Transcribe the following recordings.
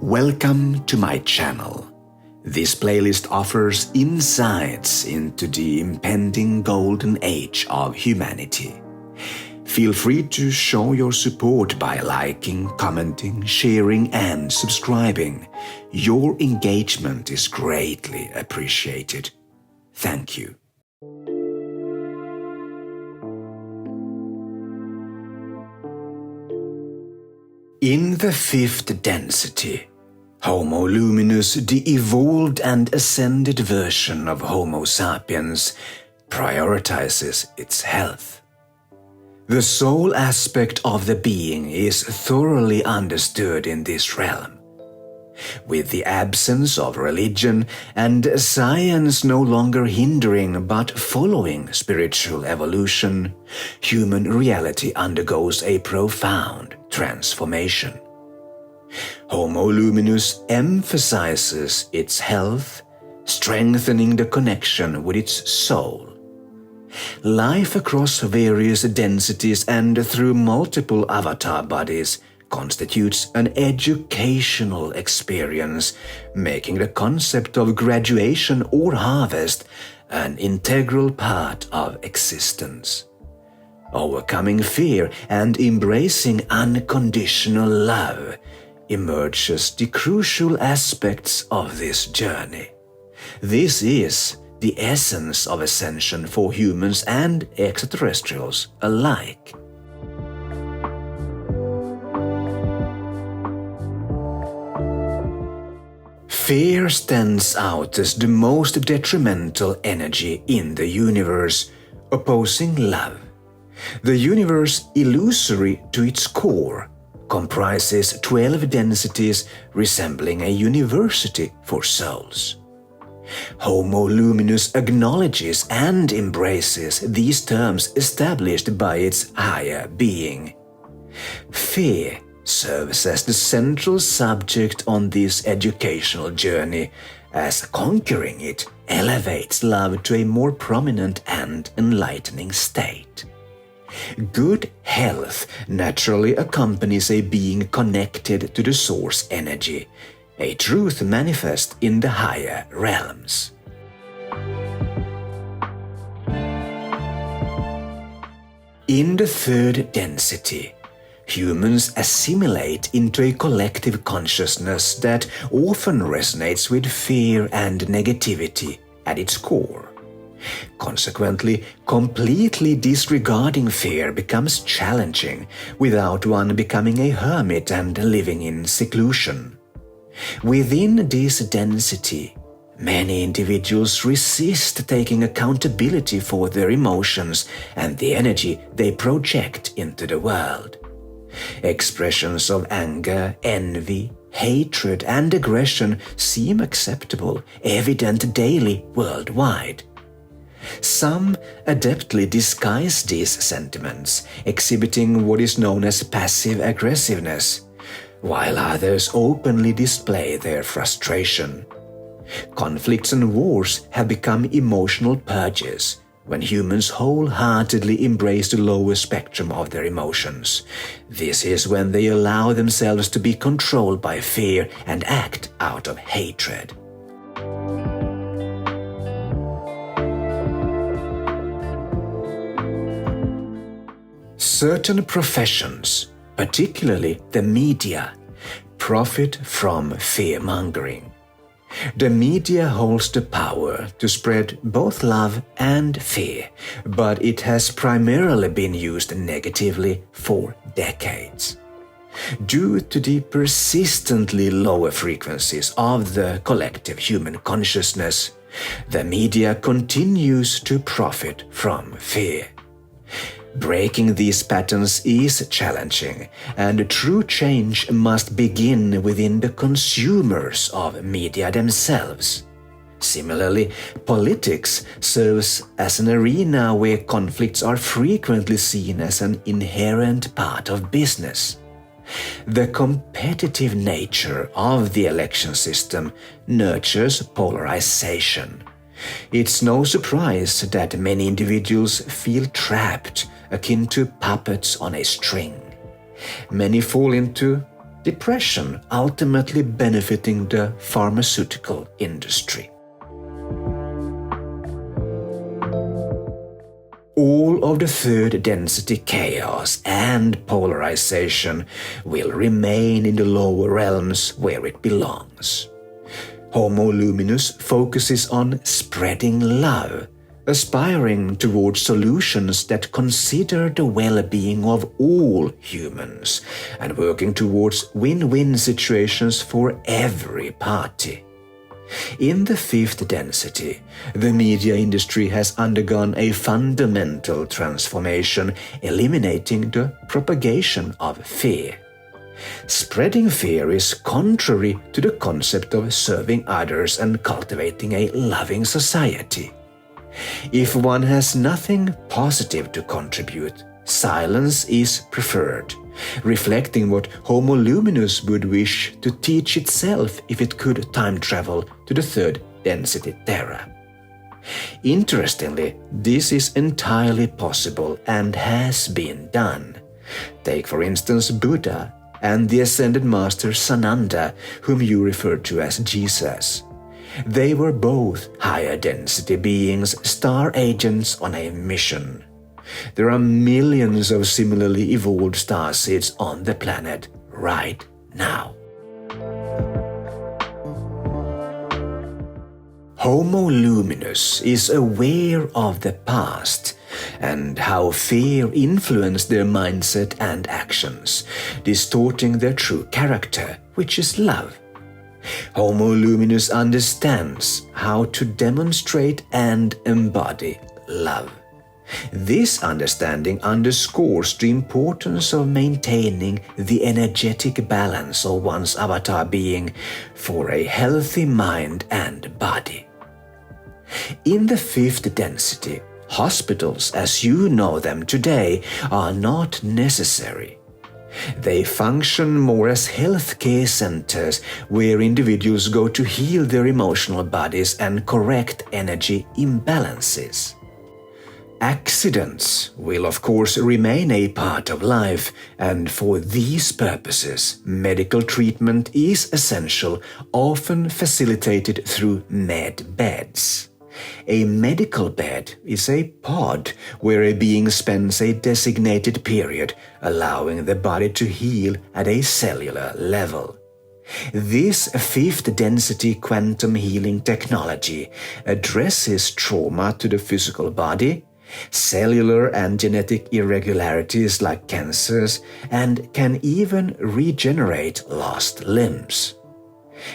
Welcome to my channel. This playlist offers insights into the impending golden age of humanity. Feel free to show your support by liking, commenting, sharing, and subscribing. Your engagement is greatly appreciated. Thank you. In the fifth density, Homo Luminous, the evolved and ascended version of Homo sapiens, prioritizes its health. The soul aspect of the being is thoroughly understood in this realm. With the absence of religion and science no longer hindering but following spiritual evolution, human reality undergoes a profound transformation. Homo Luminous emphasizes its health, strengthening the connection with its soul. Life across various densities and through multiple avatar bodies constitutes an educational experience, making the concept of graduation or harvest an integral part of existence. Overcoming fear and embracing unconditional love emerges the crucial aspects of this journey. This is the essence of Ascension for humans and extraterrestrials alike. Fear stands out as the most detrimental energy in the universe, opposing love. The universe, illusory to its core, comprises 12 densities resembling a university for souls. Homo Luminous acknowledges and embraces these terms established by its higher being. Fear serves as the central subject on this educational journey, as conquering it elevates love to a more prominent and enlightening state. Good health naturally accompanies a being connected to the source energy, a truth manifest in the higher realms. In the third density, humans assimilate into a collective consciousness that often resonates with fear and negativity at its core. Consequently, completely disregarding fear becomes challenging without one becoming a hermit and living in seclusion. Within this density, many individuals resist taking accountability for their emotions and the energy they project into the world. Expressions of anger, envy, hatred, and aggression seem acceptable, evident daily worldwide. Some adeptly disguise these sentiments, exhibiting what is known as passive aggressiveness, while others openly display their frustration. Conflicts and wars have become emotional purges when humans wholeheartedly embrace the lower spectrum of their emotions. This is when they allow themselves to be controlled by fear and act out of hatred. Certain professions, particularly the media, profit from fear-mongering. The media holds the power to spread both love and fear, but it has primarily been used negatively for decades. Due to the persistently lower frequencies of the collective human consciousness, the media continues to profit from fear. Breaking these patterns is challenging, and true change must begin within the consumers of media themselves. Similarly, politics serves as an arena where conflicts are frequently seen as an inherent part of business. The competitive nature of the election system nurtures polarization. It's no surprise that many individuals feel trapped, akin to puppets on a string. Many fall into depression ultimately benefiting the pharmaceutical industry. All of the third density chaos and polarization will remain in the lower realms where it belongs. Homo Luminous focuses on spreading love, aspiring towards solutions that consider the well-being of all humans and working towards win-win situations for every party. In the fifth density, the media industry has undergone a fundamental transformation, eliminating the propagation of fear. Spreading fear is contrary to the concept of serving others and cultivating a loving society. If one has nothing positive to contribute, silence is preferred, reflecting what Homo Luminous would wish to teach itself if it could time travel to the third density Terra. Interestingly, this is entirely possible and has been done. Take for instance Buddha and the Ascended Master Sananda, whom you refer to as Jesus. They were both higher density beings, star agents on a mission. There are millions of similarly evolved starseeds on the planet right now. Homo Luminous is aware of the past and how fear influenced their mindset and actions, distorting their true character, which is love. Homo Luminous understands how to demonstrate and embody love. This understanding underscores the importance of maintaining the energetic balance of one's avatar being for a healthy mind and body. In the fifth density, hospitals as you know them today are not necessary. They function more as healthcare centers where individuals go to heal their emotional bodies and correct energy imbalances. Accidents will of course remain a part of life, and for these purposes, medical treatment is essential, often facilitated through Medbeds. A medical bed is a pod where a being spends a designated period, allowing the body to heal at a cellular level. This fifth density quantum healing technology addresses trauma to the physical body, cellular and genetic irregularities like cancers, and can even regenerate lost limbs.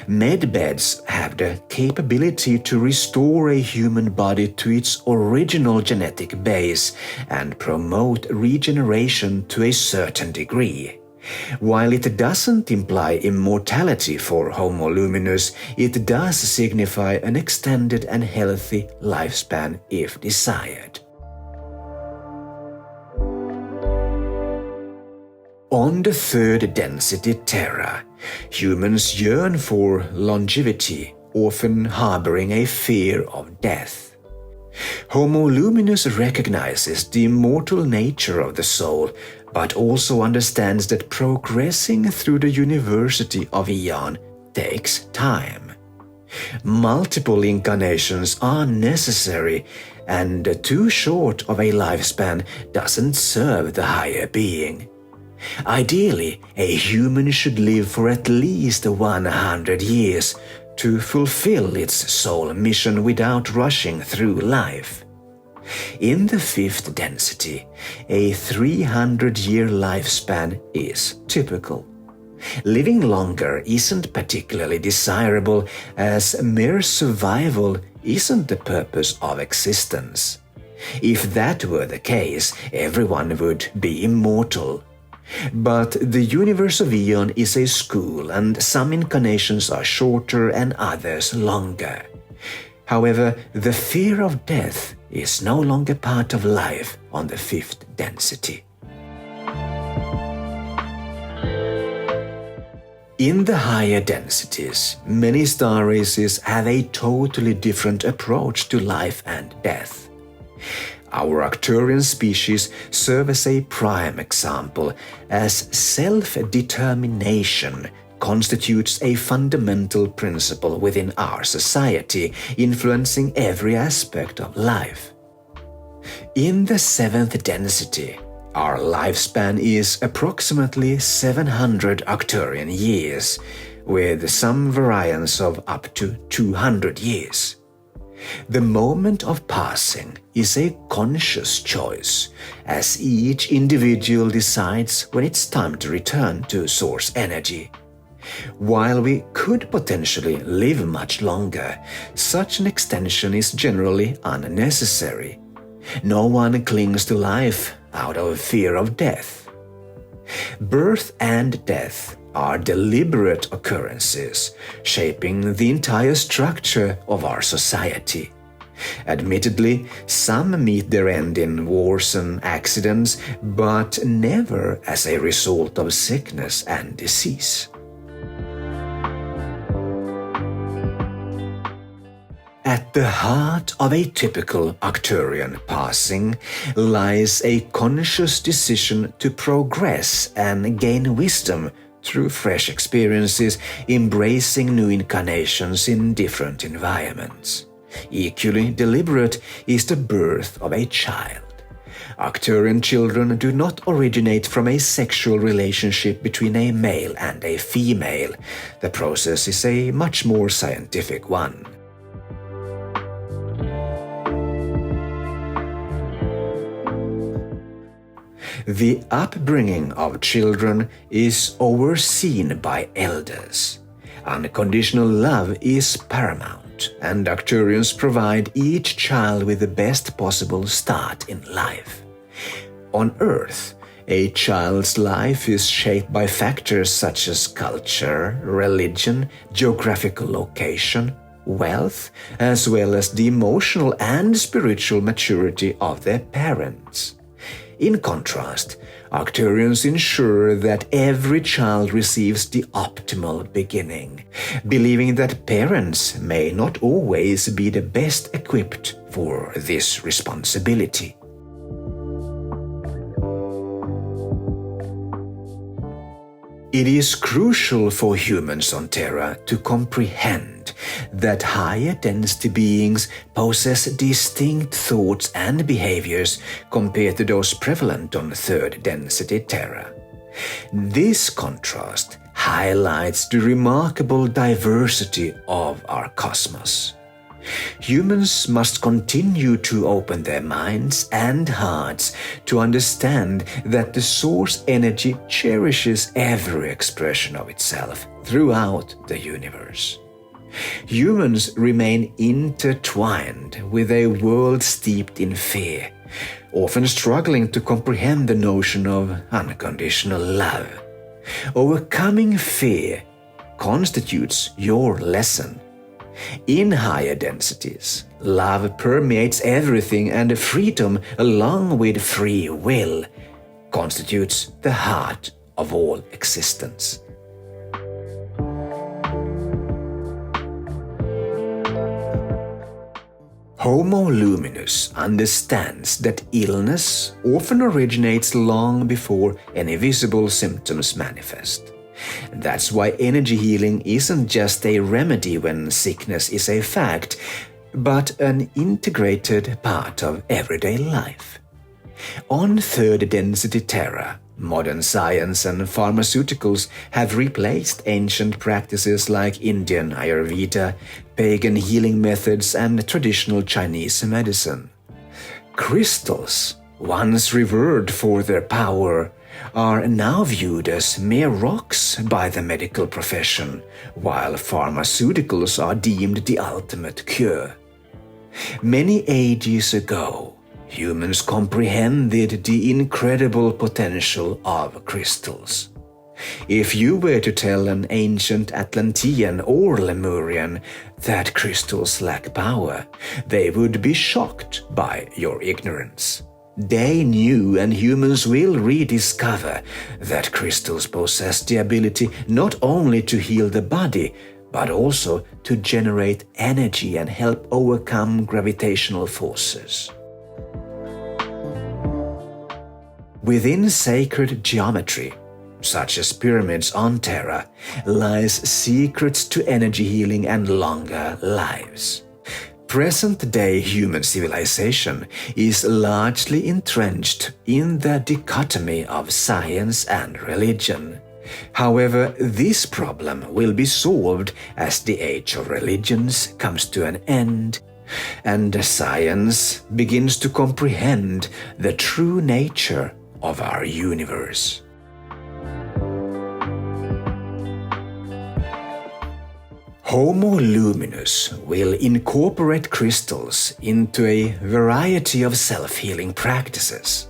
Medbeds have the capability to restore a human body to its original genetic base and promote regeneration to a certain degree. While it doesn't imply immortality for Homo Luminous, it does signify an extended and healthy lifespan if desired. On the third density Terra, humans yearn for longevity, often harboring a fear of death. Homo Luminous recognizes the immortal nature of the soul, but also understands that progressing through the University of Aeon takes time. Multiple incarnations are necessary, and too short of a lifespan doesn't serve the higher being. Ideally, a human should live for at least 100 years to fulfill its soul mission without rushing through life. In the fifth density, a 300-year lifespan is typical. Living longer isn't particularly desirable, as mere survival isn't the purpose of existence. If that were the case, everyone would be immortal. But the universe of Aeon is a school, and some incarnations are shorter and others longer. However, the fear of death is no longer part of life on the fifth density. In the higher densities, many star races have a totally different approach to life and death. Our Arcturian species serve as a prime example, as self-determination constitutes a fundamental principle within our society, influencing every aspect of life. In the 7th density, our lifespan is approximately 700 Arcturian years, with some variance of up to 200 years. The moment of passing is a conscious choice, as each individual decides when it's time to return to source energy. While we could potentially live much longer, such an extension is generally unnecessary. No one clings to life out of fear of death. Birth and death are deliberate occurrences, shaping the entire structure of our society. Admittedly, some meet their end in wars and accidents, but never as a result of sickness and disease. At the heart of a typical Arcturian passing lies a conscious decision to progress and gain wisdom through fresh experiences, embracing new incarnations in different environments. Equally deliberate is the birth of a child. Arcturian children do not originate from a sexual relationship between a male and a female. The process is a much more scientific one. The upbringing of children is overseen by elders. Unconditional love is paramount, and Arcturians provide each child with the best possible start in life. On Earth, a child's life is shaped by factors such as culture, religion, geographical location, wealth, as well as the emotional and spiritual maturity of their parents. In contrast, Arcturians ensure that every child receives the optimal beginning, believing that parents may not always be the best equipped for this responsibility. It is crucial for humans on Terra to comprehend that higher density beings possess distinct thoughts and behaviors compared to those prevalent on 3rd density Terra. This contrast highlights the remarkable diversity of our cosmos. Humans must continue to open their minds and hearts to understand that the source energy cherishes every expression of itself throughout the universe. Humans remain intertwined with a world steeped in fear, often struggling to comprehend the notion of unconditional love. Overcoming fear constitutes your lesson. In higher densities, love permeates everything, and freedom, along with free will, constitutes the heart of all existence. Homo Luminous understands that illness often originates long before any visible symptoms manifest. That's why energy healing isn't just a remedy when sickness is a fact, but an integrated part of everyday life. On 3rd density Terra, modern science and pharmaceuticals have replaced ancient practices like Indian Ayurveda, pagan healing methods, and traditional Chinese medicine. Crystals, once revered for their power, are now viewed as mere rocks by the medical profession, while pharmaceuticals are deemed the ultimate cure. Many ages ago, humans comprehended the incredible potential of crystals. If you were to tell an ancient Atlantean or Lemurian that crystals lack power, they would be shocked by your ignorance. They knew, and humans will rediscover, that crystals possess the ability not only to heal the body, but also to generate energy and help overcome gravitational forces. Within sacred geometry, such as pyramids on Terra, lies secrets to energy healing and longer lives. Present-day human civilization is largely entrenched in the dichotomy of science and religion. However, this problem will be solved as the age of religions comes to an end and science begins to comprehend the true nature of our universe. Homo Luminous will incorporate crystals into a variety of self-healing practices.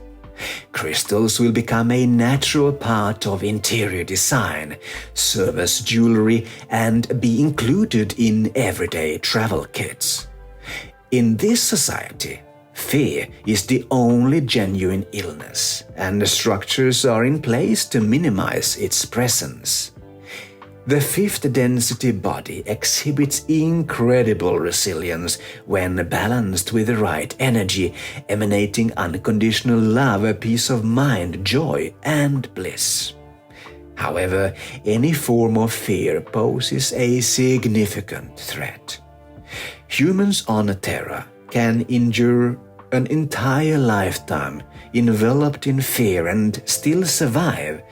Crystals will become a natural part of interior design, serve as jewelry, and be included in everyday travel kits. In this society, fear is the only genuine illness, and the structures are in place to minimize its presence. The fifth density body exhibits incredible resilience when balanced with the right energy, emanating unconditional love, peace of mind, joy, and bliss. However, any form of fear poses a significant threat. Humans on Terra can endure an entire lifetime enveloped in fear and still survive,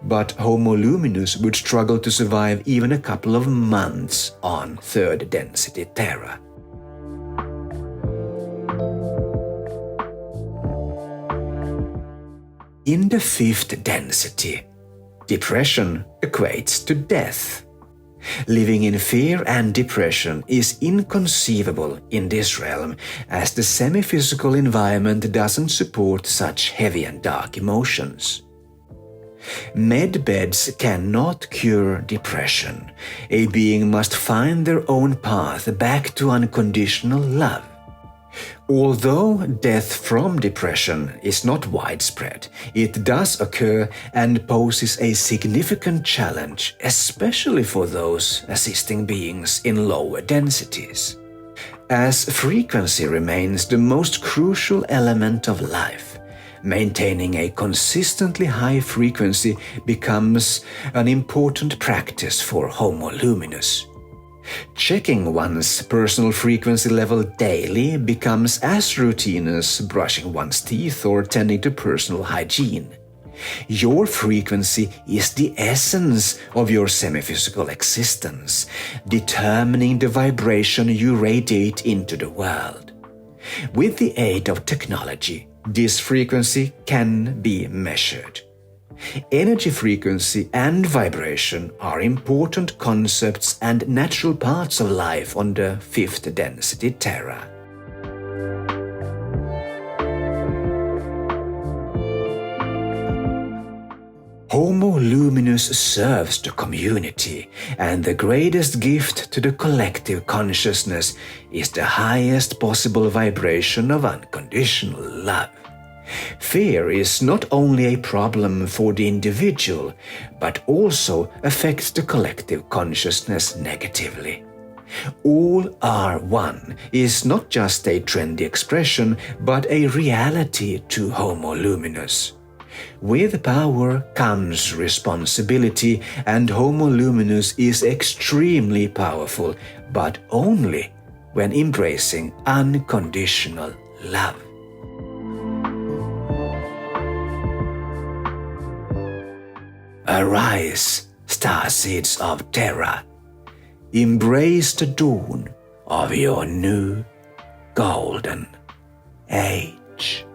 but Homo Luminous would struggle to survive even a couple of months on third density Terra. In the fifth density, depression equates to death. Living in fear and depression is inconceivable in this realm, as the semi-physical environment doesn't support such heavy and dark emotions. Medbeds cannot cure depression. A being must find their own path back to unconditional love. Although death from depression is not widespread, it does occur and poses a significant challenge, especially for those assisting beings in lower densities. As frequency remains the most crucial element of life, maintaining a consistently high frequency becomes an important practice for Homo Luminous. Checking one's personal frequency level daily becomes as routine as brushing one's teeth or tending to personal hygiene. Your frequency is the essence of your semi-physical existence, determining the vibration you radiate into the world. With the aid of technology, this frequency can be measured. Energy frequency and vibration are important concepts and natural parts of life on the fifth density Terra. Homo Luminous serves the community, and the greatest gift to the collective consciousness is the highest possible vibration of unconditional love. Fear is not only a problem for the individual, but also affects the collective consciousness negatively. All are one is not just a trendy expression, but a reality to Homo Luminous. With power comes responsibility, and Homo Luminous is extremely powerful, but only when embracing unconditional love. Arise, starseeds of Terra. Embrace the dawn of your new golden age.